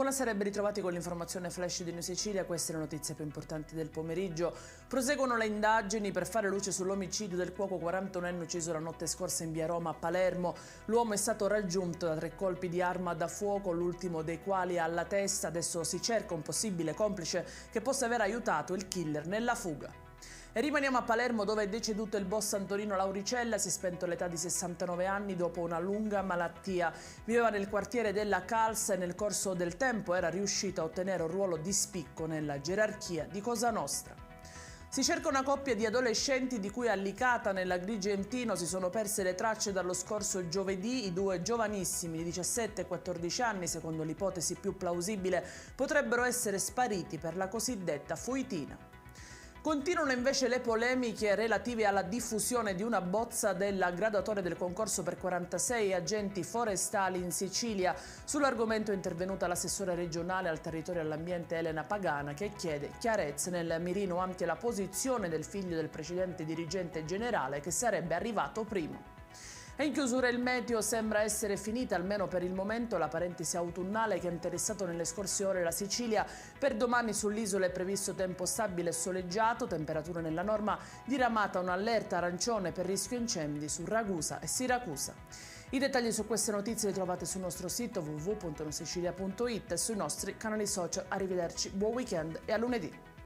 Buonasera e ben ritrovati con l'informazione flash di New Sicilia. Queste le notizie più importanti del pomeriggio. Proseguono le indagini per fare luce sull'omicidio del cuoco 41enne ucciso la notte scorsa in via Roma a Palermo. L'uomo è stato raggiunto da 3 colpi di arma da fuoco, l'ultimo dei quali alla testa. Adesso si cerca un possibile complice che possa aver aiutato il killer nella fuga. E rimaniamo a Palermo, dove è deceduto il boss Antonino Lauricella. Si è spento all'età di 69 anni dopo una lunga malattia. Viveva nel quartiere della Calza e nel corso del tempo era riuscito a ottenere un ruolo di spicco nella gerarchia di Cosa Nostra. Si cerca una coppia di adolescenti di cui a Licata, nell'Agrigentino, si sono perse le tracce dallo scorso giovedì. I 2 giovanissimi di 17 e 14 anni, secondo l'ipotesi più plausibile, potrebbero essere spariti per la cosiddetta fuitina. Continuano invece le polemiche relative alla diffusione di una bozza della graduatoria del concorso per 46 agenti forestali in Sicilia. Sull'argomento è intervenuta l'assessore regionale al territorio e all'ambiente Elena Pagana, che chiede chiarezza nel mirino anche la posizione del figlio del precedente dirigente generale, che sarebbe arrivato primo. E in chiusura il meteo sembra essere finita, almeno per il momento, la parentesi autunnale che ha interessato nelle scorse ore la Sicilia. Per domani sull'isola è previsto tempo stabile e soleggiato, temperatura nella norma, diramata un'allerta arancione per rischio incendi su Ragusa e Siracusa. I dettagli su queste notizie li trovate sul nostro sito www.newsicilia.it e sui nostri canali social. Arrivederci, buon weekend e a lunedì.